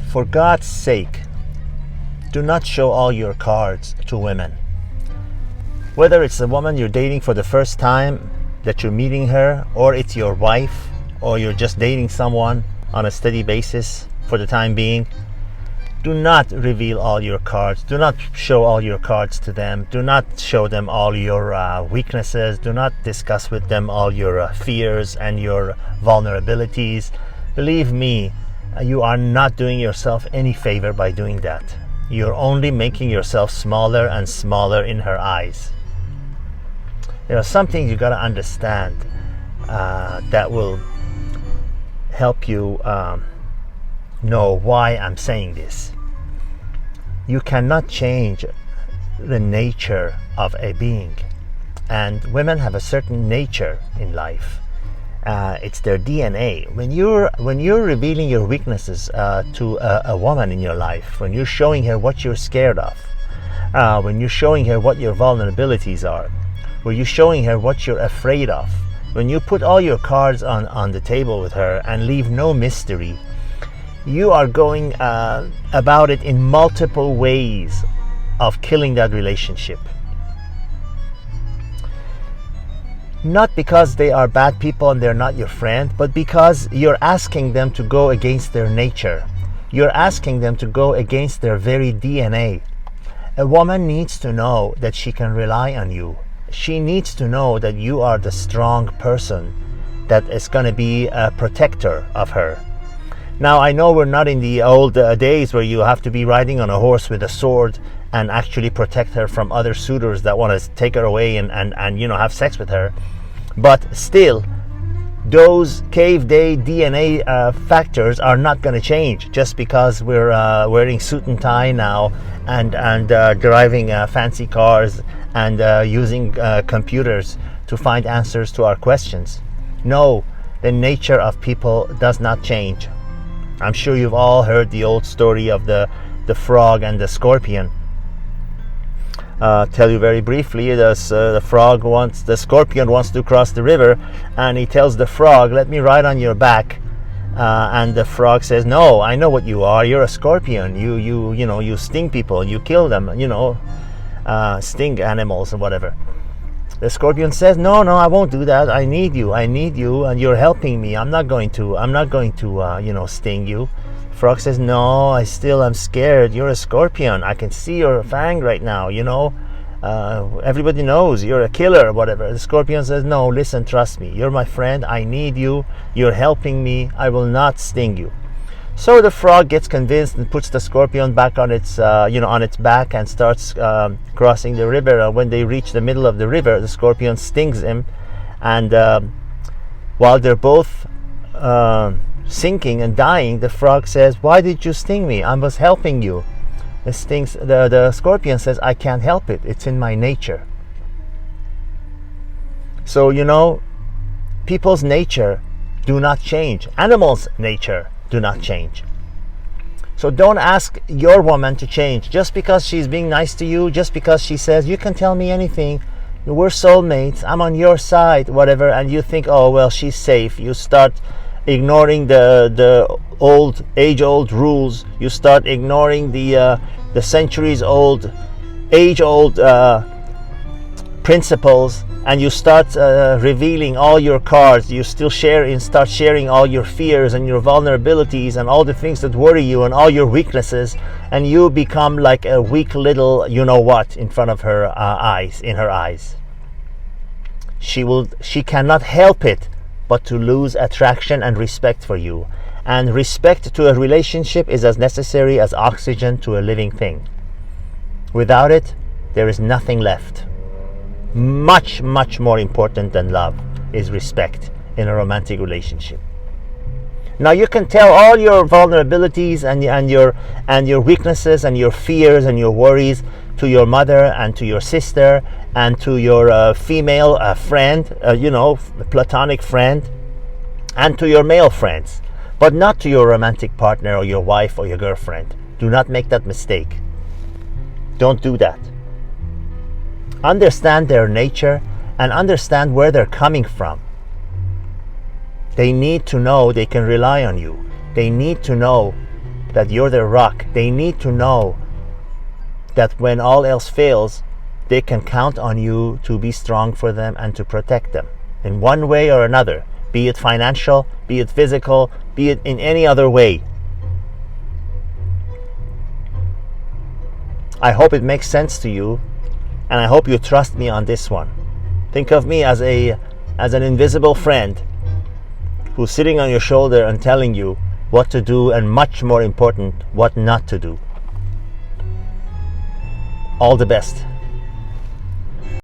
For God's sake, do not show all your cards to women. Whether it's the woman you're dating for the first time that you're meeting her, or it's your wife, or you're just dating someone on a steady basis for the time being, do not reveal all your cards. Do not show all your cards to them. Do not show them all your weaknesses. Do not discuss with them all your fears and your vulnerabilities. Believe me, you are not doing yourself any favor by doing that. You're only making yourself smaller and smaller in her eyes. There are some things you got to understand that will help you know why I'm saying this. You cannot change the nature of a being, and women have a certain nature in life. It's their DNA. When you're revealing your weaknesses to a woman in your life, when you're showing her what you're scared of, when you're showing her what your vulnerabilities are, when you're showing her what you're afraid of, when you put all your cards on the table with her and leave no mystery, you are going about it in multiple ways of killing that relationship. Not because they are bad people and they're not your friend, but because you're asking them to go against their nature. You're asking them to go against their very DNA. A woman needs to know that she can rely on you. She needs to know that you are the strong person that is going to be a protector of her. Now, I know we're not in the old days where you have to be riding on a horse with a sword and actually protect her from other suitors that want to take her away and have sex with her. But still, those cave day DNA factors are not going to change just because we're wearing suit and tie now and driving fancy cars and using computers to find answers to our questions. No, the nature of people does not change. I'm sure you've all heard the old story of the frog and the scorpion. Tell you very briefly, the scorpion wants to cross the river, and he tells the frog, "Let me ride on your back." And the frog says, "No, I know what you are. You're a scorpion. You sting people. You kill them. Sting animals and whatever." The scorpion says, "No, I won't do that. I need you, and you're helping me. I'm not going to sting you." Frog says, "No, I'm scared. You're a scorpion. I can see your fang right now. Everybody knows you're a killer, whatever." The scorpion says, "No, listen, trust me. You're my friend. I need you. You're helping me. I will not sting you." So the frog gets convinced and puts the scorpion back on its back and starts crossing the river. When they reach the middle of the river, the scorpion stings him, and while they're both sinking and dying, the frog says, "Why did you sting me? I was helping you." The scorpion says, "I can't help it. It's in my nature." So people's nature do not change. Animals' nature do not change. So don't ask your woman to change just because she's being nice to you, just because she says, "You can tell me anything, we're soulmates, I'm on your side," whatever, and you think, "Oh well, she's safe." You start ignoring the age-old rules. You start ignoring the centuries-old, age-old principles, and you start revealing all your cards. You still start sharing all your fears and your vulnerabilities and all the things that worry you and all your weaknesses, and you become like a weak little you-know-what in front of her in her eyes. She cannot help it but to lose attraction and respect for you. And respect to a relationship is as necessary as oxygen to a living thing. Without it, there is nothing left. Much, much more important than love is respect in a romantic relationship. Now you can tell all your vulnerabilities and your weaknesses and your fears and your worries to your mother and to your sister and to your female friend, platonic friend, and to your male friends, but not to your romantic partner or your wife or your girlfriend. Do not make that mistake. Don't do that. Understand their nature and understand where they're coming from. They need to know they can rely on you. They need to know that you're their rock. They need to know that when all else fails, they can count on you to be strong for them and to protect them in one way or another, be it financial, be it physical, be it in any other way. I hope it makes sense to you, and I hope you trust me on this one. Think of me as an invisible friend who's sitting on your shoulder and telling you what to do, and much more important, what not to do. All the best.